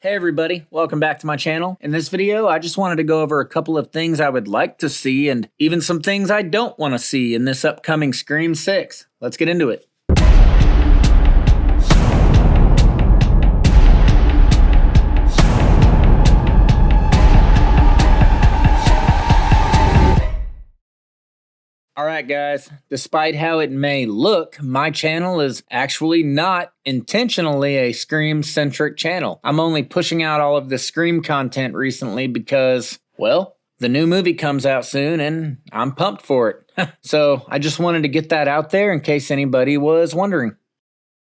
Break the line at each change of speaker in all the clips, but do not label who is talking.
Hey everybody, welcome back to my channel. In this video, I just wanted to go over a couple of things I would like to see and even some things I don't want to see in this upcoming Scream 6. Let's get into it. Alright guys, despite how it may look, my channel is actually not intentionally a Scream-centric channel. I'm only pushing out all of this Scream content recently because, well, the new movie comes out soon and I'm pumped for it. So I just wanted to get that out there in case anybody was wondering.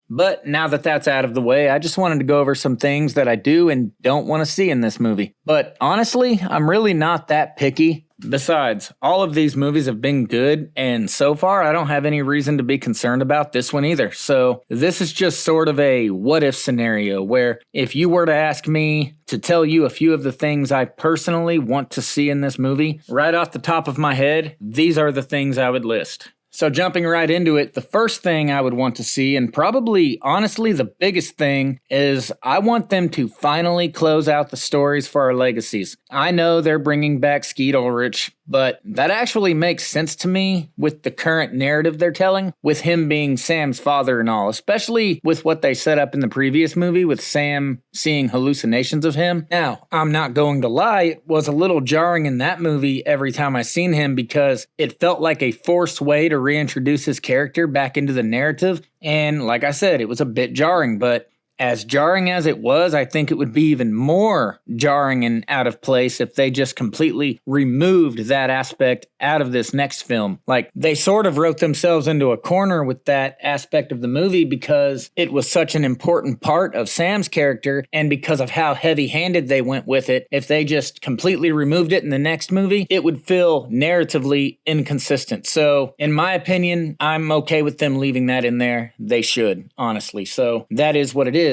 But now that that's out of the way, I just wanted to go over some things that I do and don't want to see in this movie. But honestly, I'm really not that picky. Besides, all of these movies have been good, and so far I don't have any reason to be concerned about this one either. So this is just sort of a what-if scenario where if you were to ask me to tell you a few of the things I personally want to see in this movie, right off the top of my head, these are the things I would list. So jumping right into it, the first thing I would want to see, and probably honestly the biggest thing, is I want them to finally close out the stories for our legacies. I know they're bringing back Skeet Ulrich, but that actually makes sense to me with the current narrative they're telling, with him being Sam's father and all, especially with what they set up in the previous movie with Sam seeing hallucinations of him. Now, I'm not going to lie, it was a little jarring in that movie every time I seen him because it felt like a forced way to reintroduce his character back into the narrative, and like I said, it was a bit jarring, but as jarring as it was, I think it would be even more jarring and out of place if they just completely removed that aspect out of this next film. Like, they sort of wrote themselves into a corner with that aspect of the movie because it was such an important part of Sam's character, and because of how heavy-handed they went with it, if they just completely removed it in the next movie, it would feel narratively inconsistent. So, in my opinion, I'm okay with them leaving that in there. They should, honestly. So, that is what it is.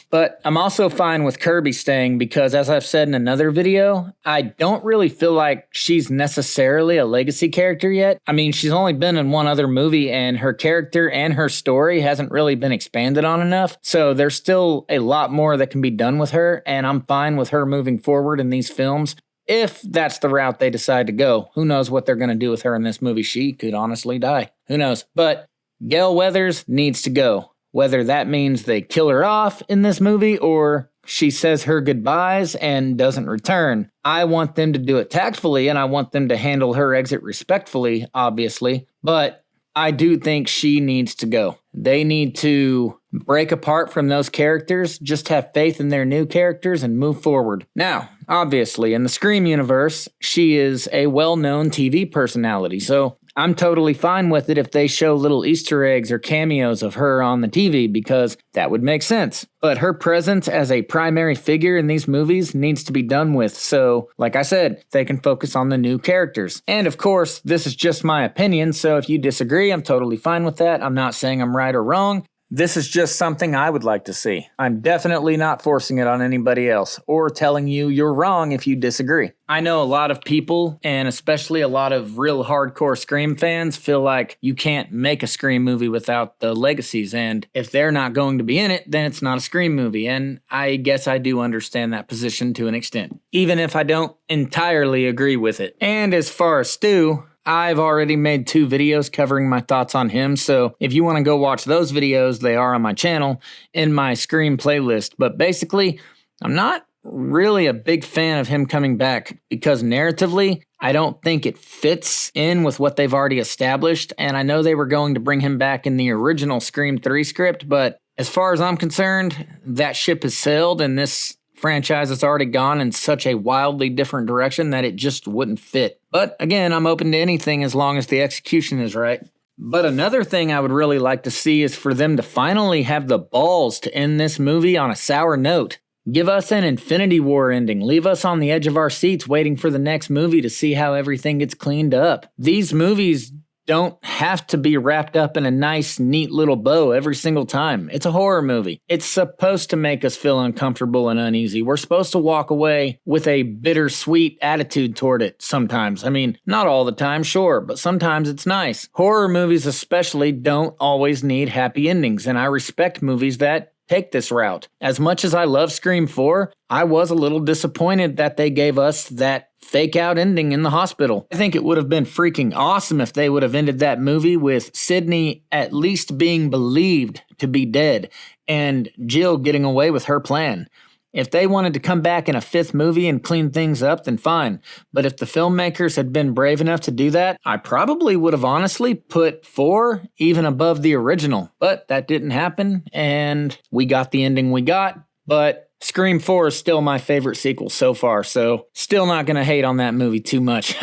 But I'm also fine with Kirby staying because, as I've said in another video, I don't really feel like she's necessarily a legacy character yet. I mean, she's only been in one other movie and her character and her story hasn't really been expanded on enough. So there's still a lot more that can be done with her, and I'm fine with her moving forward in these films. If that's the route they decide to go. Who knows what they're going to do with her in this movie? She could honestly die. Who knows? But Gale Weathers needs to go. Whether that means they kill her off in this movie or she says her goodbyes and doesn't return. I want them to do it tactfully, and I want them to handle her exit respectfully, obviously. But I do think she needs to go. They need to break apart from those characters, just have faith in their new characters, and move forward. Now, obviously, in the Scream universe, she is a well-known TV personality, so I'm totally fine with it if they show little Easter eggs or cameos of her on the TV because that would make sense. But her presence as a primary figure in these movies needs to be done with, so like I said, they can focus on the new characters. And of course, this is just my opinion, so if you disagree, I'm totally fine with that. I'm not saying I'm right or wrong. This is just something I would like to see. I'm definitely not forcing it on anybody else or telling you you're wrong if you disagree. I know a lot of people, and especially a lot of real hardcore Scream fans, feel like you can't make a Scream movie without the legacies, and if they're not going to be in it, then it's not a Scream movie, and I guess I do understand that position to an extent, even if I don't entirely agree with it. And as far as Stu, I've already made 2 videos covering my thoughts on him, so if you want to go watch those videos, they are on my channel in my Scream playlist. But basically, I'm not really a big fan of him coming back because narratively, I don't think it fits in with what they've already established, and I know they were going to bring him back in the original Scream 3 script, but as far as I'm concerned, that ship has sailed, and this franchise has already gone in such a wildly different direction that it just wouldn't fit. But again, I'm open to anything as long as the execution is right. But another thing I would really like to see is for them to finally have the balls to end this movie on a sour note. Give us an Infinity War ending. Leave us on the edge of our seats waiting for the next movie to see how everything gets cleaned up. These movies don't have to be wrapped up in a nice, neat little bow every single time. It's a horror movie. It's supposed to make us feel uncomfortable and uneasy. We're supposed to walk away with a bittersweet attitude toward it sometimes. I mean, not all the time, sure, but sometimes it's nice. Horror movies especially don't always need happy endings, and I respect movies that take this route. As much as I love Scream 4, I was a little disappointed that they gave us that fake out ending in the hospital. I think it would have been freaking awesome if they would have ended that movie with Sidney at least being believed to be dead and Jill getting away with her plan. If they wanted to come back in a fifth movie and clean things up, then fine. But if the filmmakers had been brave enough to do that, I probably would have honestly put 4 even above the original. But that didn't happen, and we got the ending we got. But Scream 4 is still my favorite sequel so far, so still not gonna hate on that movie too much.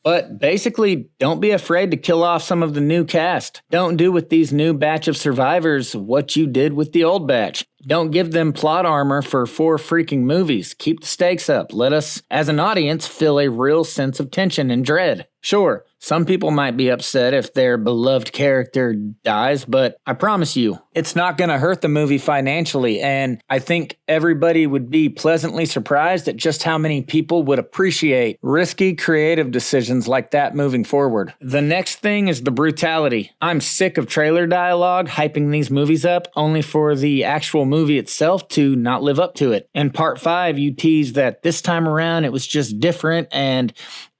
But basically, don't be afraid to kill off some of the new cast. Don't do with these new batch of survivors what you did with the old batch. Don't give them plot armor for 4 freaking movies. Keep the stakes up. Let us, as an audience, feel a real sense of tension and dread. Sure, some people might be upset if their beloved character dies, but I promise you, it's not going to hurt the movie financially, and I think everybody would be pleasantly surprised at just how many people would appreciate risky creative decisions like that moving forward. The next thing is the brutality. I'm sick of trailer dialogue hyping these movies up only for the actual movie itself to not live up to it. In part 5, you tease that this time around it was just different and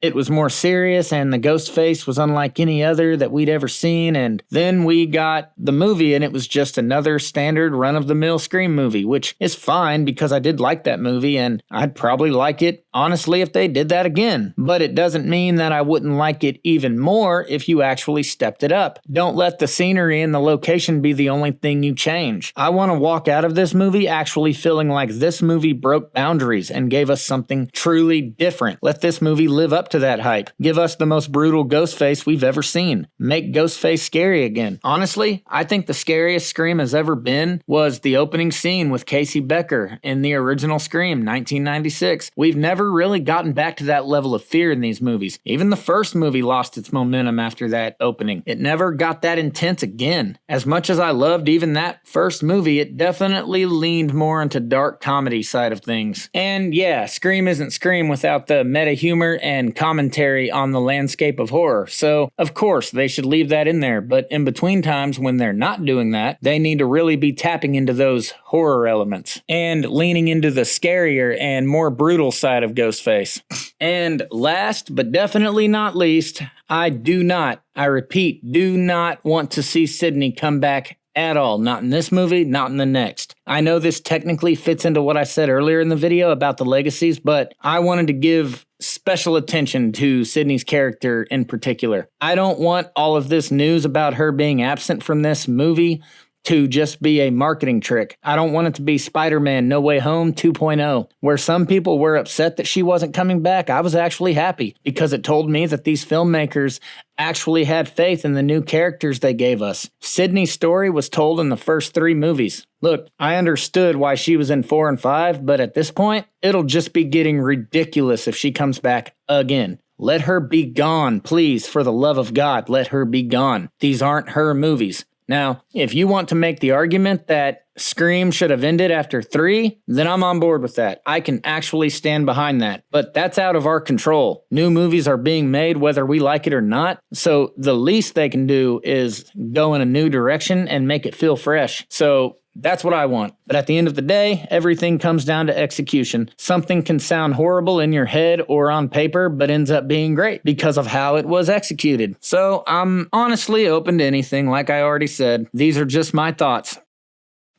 it was more serious and the ghost face was unlike any other that we'd ever seen, and then we got the movie and it was just another standard run-of-the-mill Scream movie, which is fine because I did like that movie and I'd probably like it, honestly, if they did that again. But it doesn't mean that I wouldn't like it even more if you actually stepped it up. Don't let the scenery and the location be the only thing you change. I want to walk out of this movie actually feeling like this movie broke boundaries and gave us something truly different. Let this movie live up to that hype. Give us the most brutal Ghostface we've ever seen. Make Ghostface scary again. Honestly, I think the scariest Scream has ever been was the opening scene with Casey Becker in the original Scream, 1996. We've never really gotten back to that level of fear in these movies. Even the first movie lost its momentum after that opening. It never got that intense again. As much as I loved even that first movie, it definitely leaned more into dark comedy side of things. And yeah, Scream isn't Scream without the meta humor and commentary on the landscape of horror. So, of course, they should leave that in there. But in between times when they're not doing that, they need to really be tapping into those horror elements and leaning into the scarier and more brutal side of Ghostface. And last, but definitely not least, I repeat, do not want to see Sidney come back at all. Not in this movie, not in the next. I know this technically fits into what I said earlier in the video about the legacies, but I wanted to give special attention to Sidney's character in particular. I don't want all of this news about her being absent from this movie to just be a marketing trick. I don't want it to be Spider-Man No Way Home 2.0, where some people were upset that she wasn't coming back. I was actually happy because it told me that these filmmakers actually had faith in the new characters they gave us. Sidney's story was told in the first 3 movies. Look, I understood why she was in 4 and 5, but at this point, it'll just be getting ridiculous if she comes back again. Let her be gone, please, for the love of God, let her be gone. These aren't her movies. Now, if you want to make the argument that Scream should have ended after 3, then I'm on board with that. I can actually stand behind that. But that's out of our control. New movies are being made whether we like it or not, so the least they can do is go in a new direction and make it feel fresh. So that's what I want. But at the end of the day, everything comes down to execution. Something can sound horrible in your head or on paper, but ends up being great because of how it was executed. So I'm honestly open to anything, like I already said. These are just my thoughts.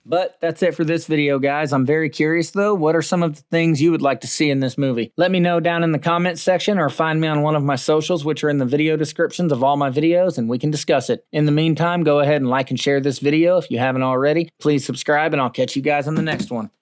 But that's it for this video, guys. I'm very curious, though. What are some of the things you would like to see in this movie? Let me know down in the comments section or find me on one of my socials, which are in the video descriptions of all my videos, and we can discuss it. In the meantime, go ahead and like and share this video if you haven't already. Please subscribe, and I'll catch you guys on the next one.